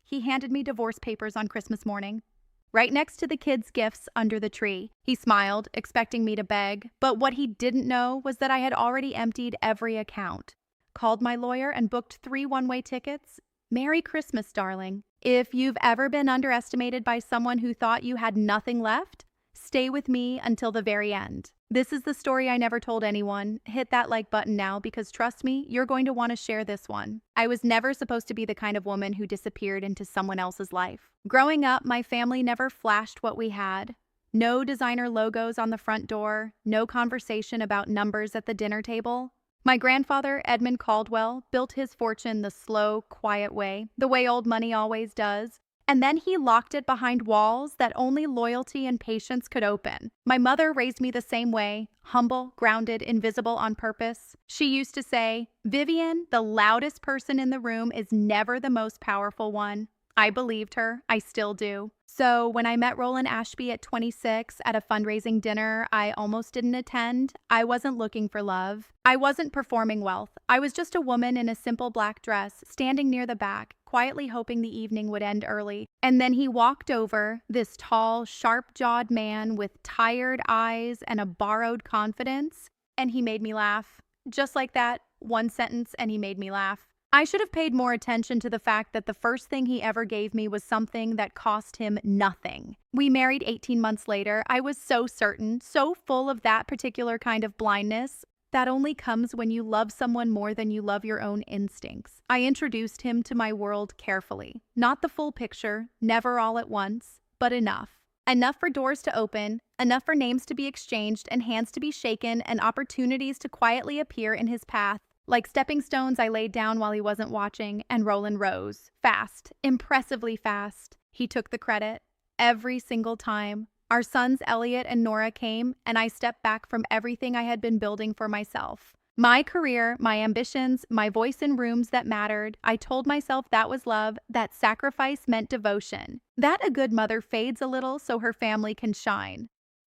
He handed me divorce papers on Christmas morning, right next to the kids' gifts under the tree. He smiled, expecting me to beg, but what he didn't know was that I had already emptied every account, called my lawyer, and booked 3 one-way tickets. Merry Christmas, darling. If you've ever been underestimated by someone who thought you had nothing left, stay with me until the very end. This is the story I never told anyone. Hit that like button now because trust me, you're going to want to share this one. I was never supposed to be the kind of woman who disappeared into someone else's life. Growing up, my family never flashed what we had. No designer logos on the front door, no conversation about numbers at the dinner table. My grandfather, Edmund Caldwell, built his fortune the slow, quiet way, the way old money always does. And then he locked it behind walls that only loyalty and patience could open. My mother raised me the same way, humble, grounded, invisible on purpose. She used to say, "Vivian, the loudest person in the room is never the most powerful one." I believed her. I still do. So when I met Roland Ashby at 26 at a fundraising dinner I almost didn't attend, I wasn't looking for love. I wasn't performing wealth. I was just a woman in a simple black dress, standing near the back, quietly hoping the evening would end early. And then he walked over, this tall, sharp-jawed man with tired eyes and a borrowed confidence, and he made me laugh. Just like that, one sentence, and he made me laugh. I should have paid more attention to the fact that the first thing he ever gave me was something that cost him nothing. We married 18 months later. I was so certain, so full of that particular kind of blindness that only comes when you love someone more than you love your own instincts. I introduced him to my world carefully. Not the full picture, never all at once, but enough. Enough for doors to open, enough for names to be exchanged and hands to be shaken and opportunities to quietly appear in his path. Like stepping stones I laid down while he wasn't watching, and Roland rose. Fast, impressively fast. He took the credit. Every single time. Our sons Elliot and Nora came, and I stepped back from everything I had been building for myself. My career, my ambitions, my voice in rooms that mattered. I told myself that was love, that sacrifice meant devotion, that a good mother fades a little so her family can shine.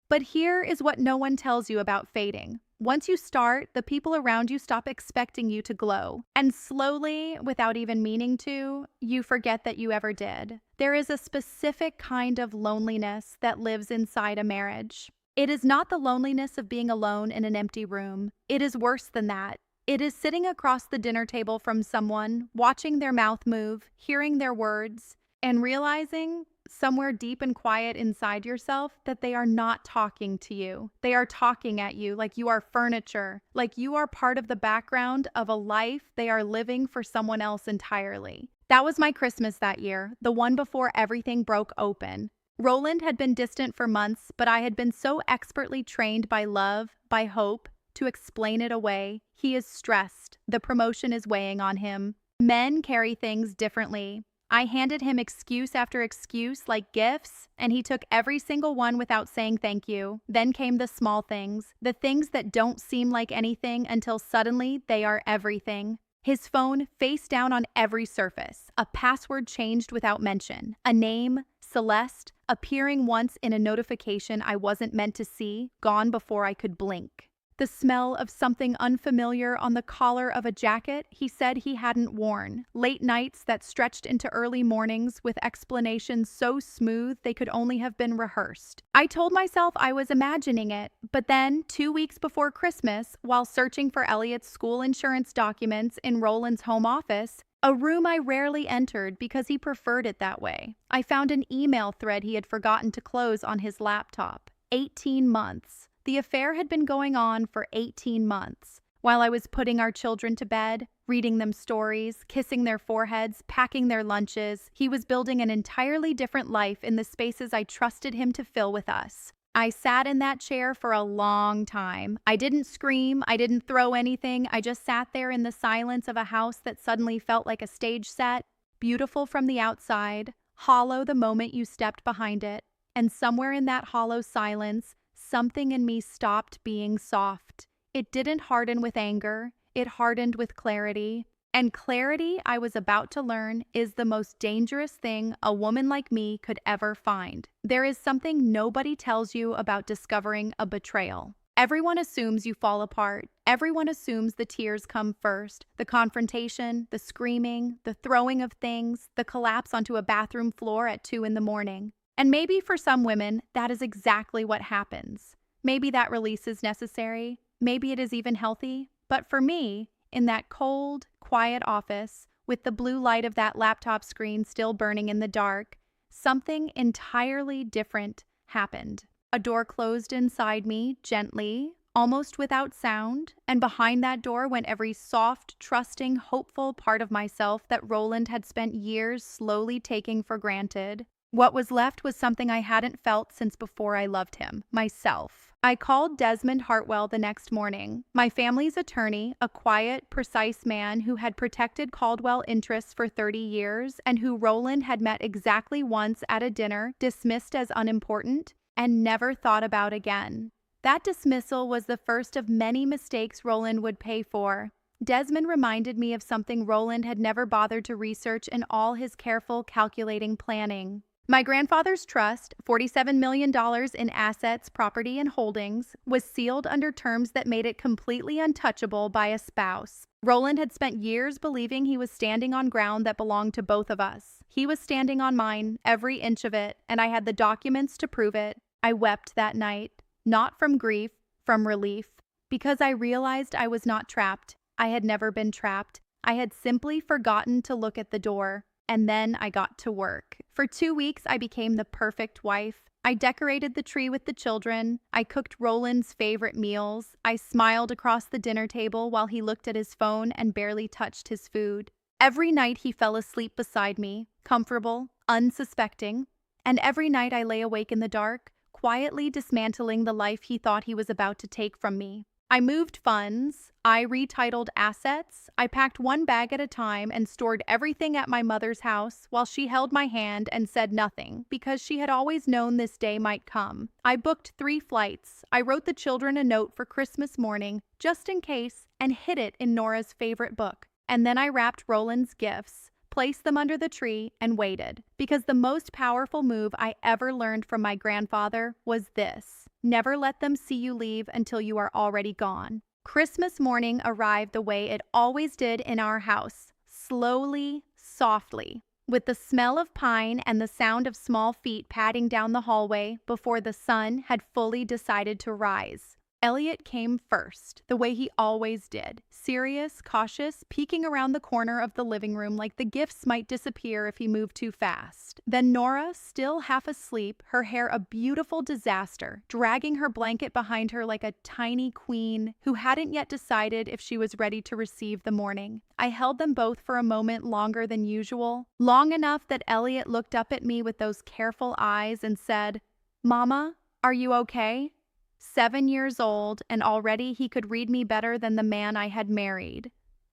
But here is what no one tells you about fading. Once you start, the people around you stop expecting you to glow. And slowly, without even meaning to, you forget that you ever did. There is a specific kind of loneliness that lives inside a marriage. It is not the loneliness of being alone in an empty room. It is worse than that. It is sitting across the dinner table from someone, watching their mouth move, hearing their words, and realizing somewhere deep and quiet inside yourself that they are not talking to you. They are talking at you like you are furniture, like you are part of the background of a life they are living for someone else entirely. That was my Christmas that year, the one before everything broke open. Roland had been distant for months, but I had been so expertly trained by love, by hope, to explain it away. He is stressed. The promotion is weighing on him. Men carry things differently. I handed him excuse after excuse like gifts, and he took every single one without saying thank you. Then came the small things, the things that don't seem like anything until suddenly they are everything. His phone face down on every surface, a password changed without mention, a name, Celeste, appearing once in a notification I wasn't meant to see, gone before I could blink. The smell of something unfamiliar on the collar of a jacket he said he hadn't worn. Late nights that stretched into early mornings with explanations so smooth they could only have been rehearsed. I told myself I was imagining it, but then 2 weeks before Christmas, while searching for Elliot's school insurance documents in Roland's home office, a room I rarely entered because he preferred it that way, I found an email thread he had forgotten to close on his laptop. 18 months. The affair had been going on for 18 months. While I was putting our children to bed, reading them stories, kissing their foreheads, packing their lunches, he was building an entirely different life in the spaces I trusted him to fill with us. I sat in that chair for a long time. I didn't scream, I didn't throw anything, I just sat there in the silence of a house that suddenly felt like a stage set, beautiful from the outside, hollow the moment you stepped behind it, and somewhere in that hollow silence, something in me stopped being soft. It didn't harden with anger, it hardened with clarity. And clarity, I was about to learn, is the most dangerous thing a woman like me could ever find. There is something nobody tells you about discovering a betrayal. Everyone assumes you fall apart. Everyone assumes the tears come first. The confrontation, the screaming, the throwing of things, the collapse onto a bathroom floor at 2 in the morning. And maybe for some women, that is exactly what happens. Maybe that release is necessary. Maybe it is even healthy. But for me, in that cold, quiet office, with the blue light of that laptop screen still burning in the dark, something entirely different happened. A door closed inside me, gently, almost without sound, and behind that door went every soft, trusting, hopeful part of myself that Roland had spent years slowly taking for granted. What was left was something I hadn't felt since before I loved him, myself. I called Desmond Hartwell the next morning, my family's attorney, a quiet, precise man who had protected Caldwell interests for 30 years and who Roland had met exactly once at a dinner, dismissed as unimportant, and never thought about again. That dismissal was the first of many mistakes Roland would pay for. Desmond reminded me of something Roland had never bothered to research in all his careful, calculating planning. My grandfather's trust, $47 million in assets, property, and holdings, was sealed under terms that made it completely untouchable by a spouse. Roland had spent years believing he was standing on ground that belonged to both of us. He was standing on mine, every inch of it, and I had the documents to prove it. I wept that night, not from grief, from relief, because I realized I was not trapped. I had never been trapped. I had simply forgotten to look at the door. And then I got to work. For 2 weeks, I became the perfect wife. I decorated the tree with the children. I cooked Roland's favorite meals. I smiled across the dinner table while he looked at his phone and barely touched his food. Every night he fell asleep beside me, comfortable, unsuspecting. And every night I lay awake in the dark, quietly dismantling the life he thought he was about to take from me. I moved funds, I retitled assets, I packed one bag at a time and stored everything at my mother's house while she held my hand and said nothing because she had always known this day might come. I booked 3 flights. I wrote the children a note for Christmas morning, just in case, and hid it in Nora's favorite book. And then I wrapped Roland's gifts, placed them under the tree, and waited. Because the most powerful move I ever learned from my grandfather was this: never let them see you leave until you are already gone. Christmas morning arrived the way it always did in our house, slowly, softly, with the smell of pine and the sound of small feet padding down the hallway before the sun had fully decided to rise. Elliot came first, the way he always did, serious, cautious, peeking around the corner of the living room like the gifts might disappear if he moved too fast. Then Nora, still half asleep, her hair a beautiful disaster, dragging her blanket behind her like a tiny queen who hadn't yet decided if she was ready to receive the morning. I held them both for a moment longer than usual, long enough that Elliot looked up at me with those careful eyes and said, "Mama, are you okay?" 7 years old, and already he could read me better than the man I had married.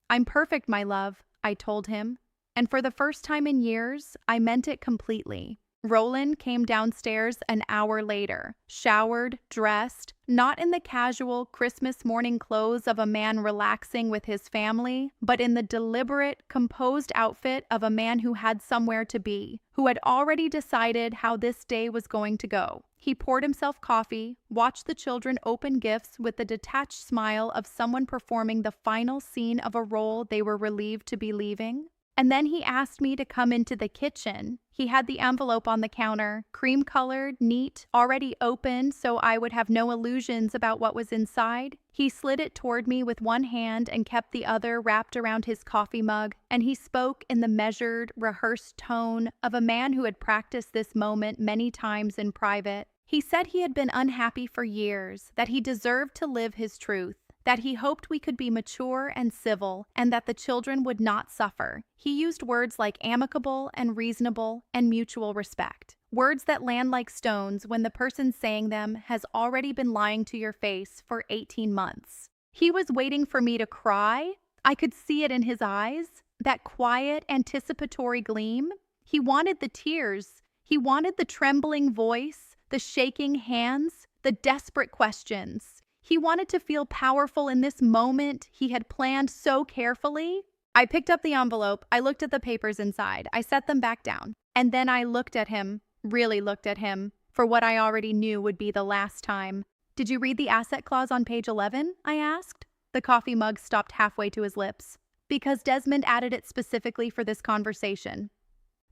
"I'm perfect, my love," I told him. And for the first time in years, I meant it completely. Roland came downstairs an hour later, showered, dressed, not in the casual Christmas morning clothes of a man relaxing with his family, but in the deliberate, composed outfit of a man who had somewhere to be, who had already decided how this day was going to go. He poured himself coffee, watched the children open gifts with the detached smile of someone performing the final scene of a role they were relieved to be leaving. And then he asked me to come into the kitchen. He had the envelope on the counter, cream-colored, neat, already opened so I would have no illusions about what was inside. He slid it toward me with one hand and kept the other wrapped around his coffee mug, and he spoke in the measured, rehearsed tone of a man who had practiced this moment many times in private. He said he had been unhappy for years, that he deserved to live his truth, that he hoped we could be mature and civil, and that the children would not suffer. He used words like amicable and reasonable and mutual respect, words that land like stones when the person saying them has already been lying to your face for 18 months. He was waiting for me to cry. I could see it in his eyes, that quiet, anticipatory gleam. He wanted the tears. He wanted the trembling voice, the shaking hands, the desperate questions. He wanted to feel powerful in this moment he had planned so carefully. I picked up the envelope. I looked at the papers inside. I set them back down. And then I looked at him, really looked at him, for what I already knew would be the last time. Did you read the asset clause on page 11? I asked. The coffee mug stopped halfway to his lips. Because Desmond added it specifically for this conversation.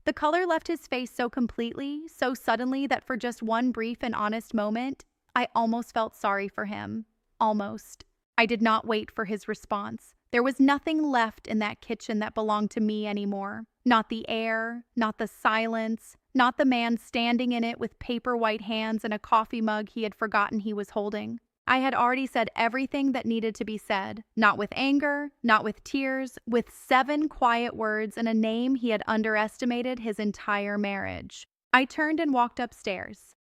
The color left his face so completely, so suddenly that for just one brief and honest moment, I almost felt sorry for him. Almost. I did not wait for his response. There was nothing left in that kitchen that belonged to me anymore. Not the air, not the silence, not the man standing in it with paper white hands and a coffee mug he had forgotten he was holding. I had already said everything that needed to be said, not with anger, not with tears, with 7 quiet words and a name he had underestimated his entire marriage. I turned and walked upstairs.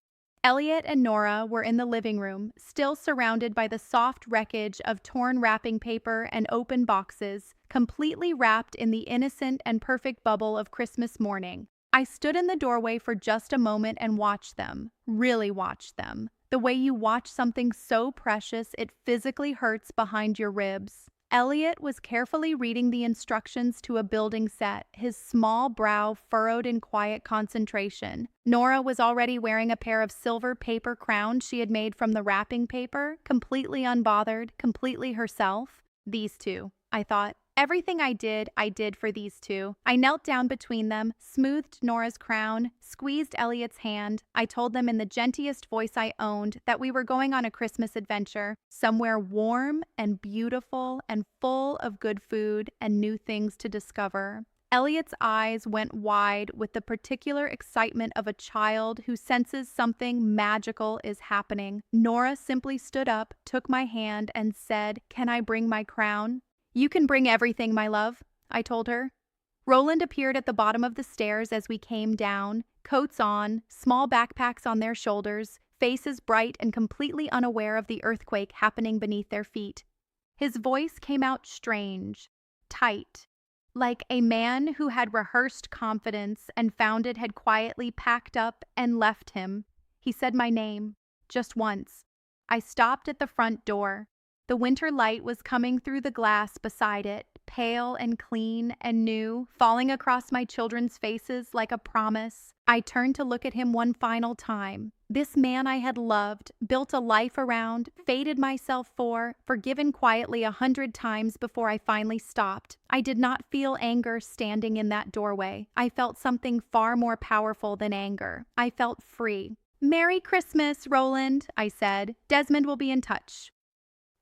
Elliot and Nora were in the living room, still surrounded by the soft wreckage of torn wrapping paper and open boxes, completely wrapped in the innocent and perfect bubble of Christmas morning. I stood in the doorway for just a moment and watched them, really watched them. The way you watch something so precious it physically hurts behind your ribs. Elliot was carefully reading the instructions to a building set, his small brow furrowed in quiet concentration. Nora was already wearing a pair of silver paper crowns she had made from the wrapping paper, completely unbothered, completely herself. These two, I thought. Everything I did for these two. I knelt down between them, smoothed Nora's crown, squeezed Elliot's hand. I told them in the gentlest voice I owned that we were going on a Christmas adventure, somewhere warm and beautiful and full of good food and new things to discover. Elliot's eyes went wide with the particular excitement of a child who senses something magical is happening. Nora simply stood up, took my hand, and said, "Can I bring my crown?" "You can bring everything, my love," I told her. Roland appeared at the bottom of the stairs as we came down, coats on, small backpacks on their shoulders, faces bright and completely unaware of the earthquake happening beneath their feet. His voice came out strange, tight, like a man who had rehearsed confidence and found it had quietly packed up and left him. He said my name, just once. I stopped at the front door. The winter light was coming through the glass beside it, pale and clean and new, falling across my children's faces like a promise. I turned to look at him one final time. This man I had loved, built a life around, fated myself for, forgiven quietly 100 times before I finally stopped. I did not feel anger standing in that doorway. I felt something far more powerful than anger. I felt free. "Merry Christmas, Roland," I said. "Desmond will be in touch."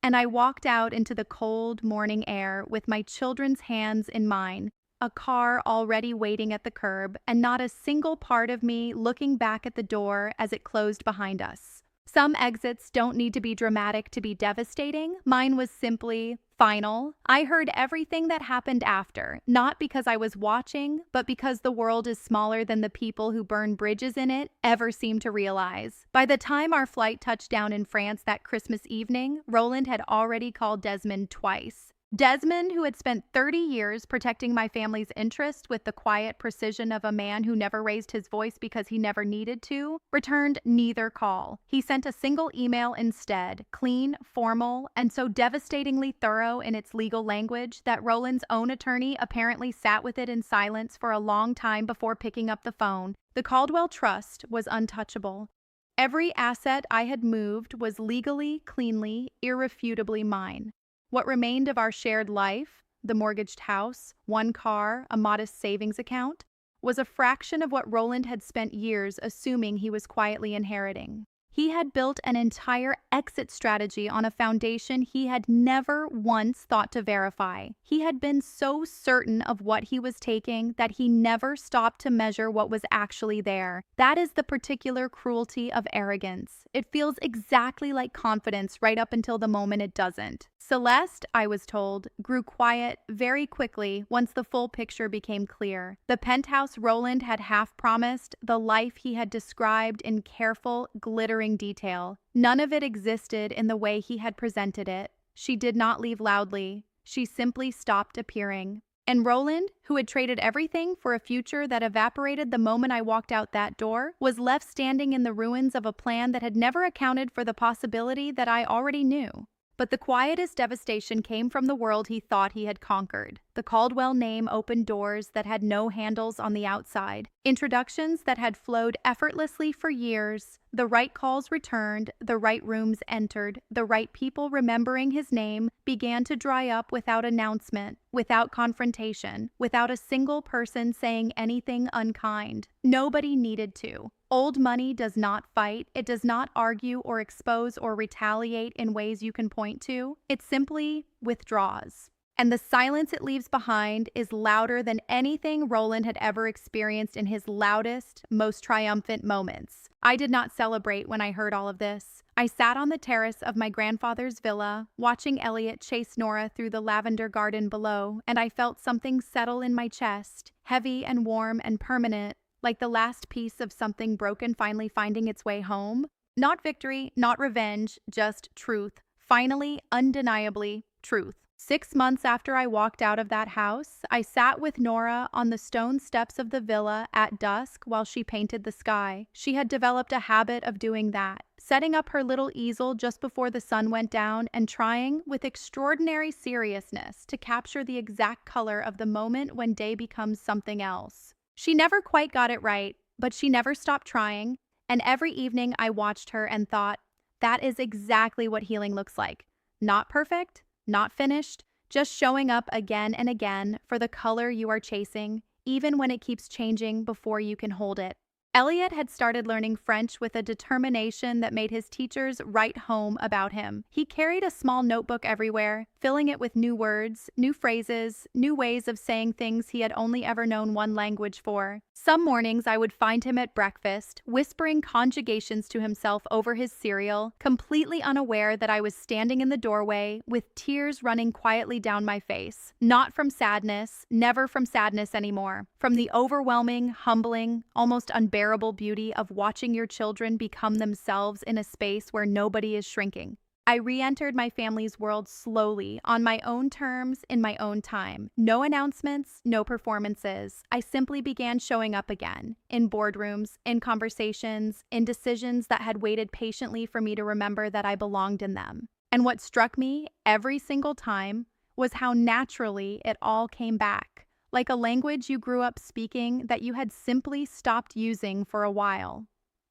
And I walked out into the cold morning air with my children's hands in mine, a car already waiting at the curb, and not a single part of me looking back at the door as it closed behind us. Some exits don't need to be dramatic to be devastating. Mine was simply final. I heard everything that happened after, not because I was watching, but because the world is smaller than the people who burn bridges in it ever seem to realize. By the time our flight touched down in France that Christmas evening, Roland had already called Desmond twice. Desmond, who had spent 30 years protecting my family's interest with the quiet precision of a man who never raised his voice because he never needed to, returned neither call. He sent a single email instead, clean, formal, and so devastatingly thorough in its legal language that Roland's own attorney apparently sat with it in silence for a long time before picking up the phone. The Caldwell Trust was untouchable. Every asset I had moved was legally, cleanly, irrefutably mine. What remained of our shared life, the mortgaged house, one car, a modest savings account, was a fraction of what Roland had spent years assuming he was quietly inheriting. He had built an entire exit strategy on a foundation he had never once thought to verify. He had been so certain of what he was taking that he never stopped to measure what was actually there. That is the particular cruelty of arrogance. It feels exactly like confidence right up until the moment it doesn't. Celeste, I was told, grew quiet very quickly once the full picture became clear. The penthouse Roland had half promised, the life he had described in careful, glittering detail. None of it existed in the way he had presented it. She did not leave loudly. She simply stopped appearing. And Roland, who had traded everything for a future that evaporated the moment I walked out that door, was left standing in the ruins of a plan that had never accounted for the possibility that I already knew. But the quietest devastation came from the world he thought he had conquered. The Caldwell name opened doors that had no handles on the outside. Introductions that had flowed effortlessly for years. The right calls returned, the right rooms entered, the right people remembering his name began to dry up without announcement, without confrontation, without a single person saying anything unkind. Nobody needed to. Old money does not fight. It does not argue or expose or retaliate in ways you can point to. It simply withdraws. And the silence it leaves behind is louder than anything Roland had ever experienced in his loudest, most triumphant moments. I did not celebrate when I heard all of this. I sat on the terrace of my grandfather's villa, watching Elliot chase Nora through the lavender garden below, and I felt something settle in my chest, heavy and warm and permanent, like the last piece of something broken finally finding its way home. Not victory, not revenge, just truth. Finally, undeniably, truth. 6 months after I walked out of that house, I sat with Nora on the stone steps of the villa at dusk while she painted the sky. She had developed a habit of doing that, setting up her little easel just before the sun went down and trying, with extraordinary seriousness, to capture the exact color of the moment when day becomes something else. She never quite got it right, but she never stopped trying, and every evening I watched her and thought, that is exactly what healing looks like. Not perfect, not finished, just showing up again and again for the color you are chasing, even when it keeps changing before you can hold it. Elliot had started learning French with a determination that made his teachers write home about him. He carried a small notebook everywhere, filling it with new words, new phrases, new ways of saying things he had only ever known one language for. Some mornings I would find him at breakfast, whispering conjugations to himself over his cereal, completely unaware that I was standing in the doorway with tears running quietly down my face. Not from sadness, never from sadness anymore. From the overwhelming, humbling, almost unbearable beauty of watching your children become themselves in a space where nobody is shrinking. I re-entered my family's world slowly, on my own terms, in my own time. No announcements, no performances. I simply began showing up again, in boardrooms, in conversations, in decisions that had waited patiently for me to remember that I belonged in them. And what struck me every single time was how naturally it all came back, like a language you grew up speaking that you had simply stopped using for a while.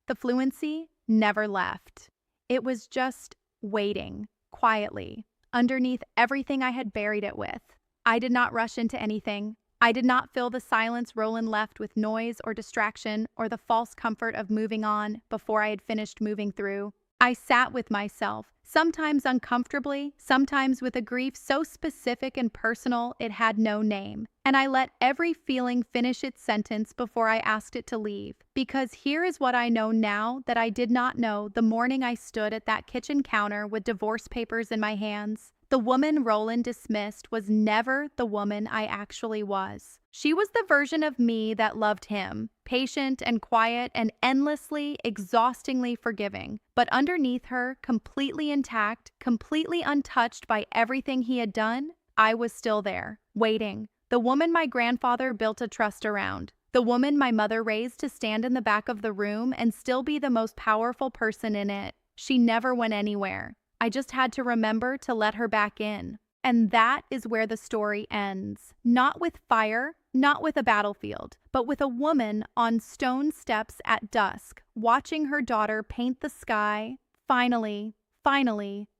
The fluency never left. It was just waiting, quietly, underneath everything I had buried it with. I did not rush into anything. I did not fill the silence Roland left with noise or distraction or the false comfort of moving on before I had finished moving through. I sat with myself, sometimes uncomfortably, sometimes with a grief so specific and personal it had no name. And I let every feeling finish its sentence before I asked it to leave. Because here is what I know now that I did not know the morning I stood at that kitchen counter with divorce papers in my hands. The woman Roland dismissed was never the woman I actually was. She was the version of me that loved him, patient and quiet and endlessly, exhaustingly forgiving. But underneath her, completely intact, completely untouched by everything he had done, I was still there, waiting. The woman my grandfather built a trust around. The woman my mother raised to stand in the back of the room and still be the most powerful person in it. She never went anywhere. I just had to remember to let her back in. And that is where the story ends. Not with fire, not with a battlefield, but with a woman on stone steps at dusk, watching her daughter paint the sky, finally,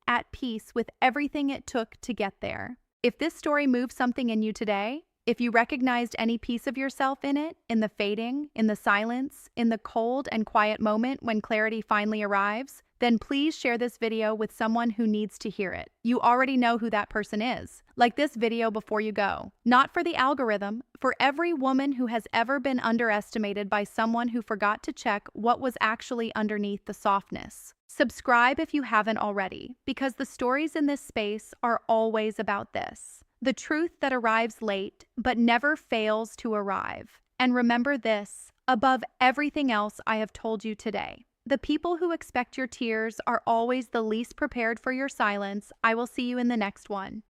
at peace with everything it took to get there. If this story moved something in you today, if you recognized any piece of yourself in it, in the fading, in the silence, in the cold and quiet moment when clarity finally arrives, then please share this video with someone who needs to hear it. You already know who that person is. Like this video before you go. Not for the algorithm, for every woman who has ever been underestimated by someone who forgot to check what was actually underneath the softness. Subscribe if you haven't already, because the stories in this space are always about this. The truth that arrives late, but never fails to arrive. And remember this, above everything else I have told you today. The people who expect your tears are always the least prepared for your silence. I will see you in the next one.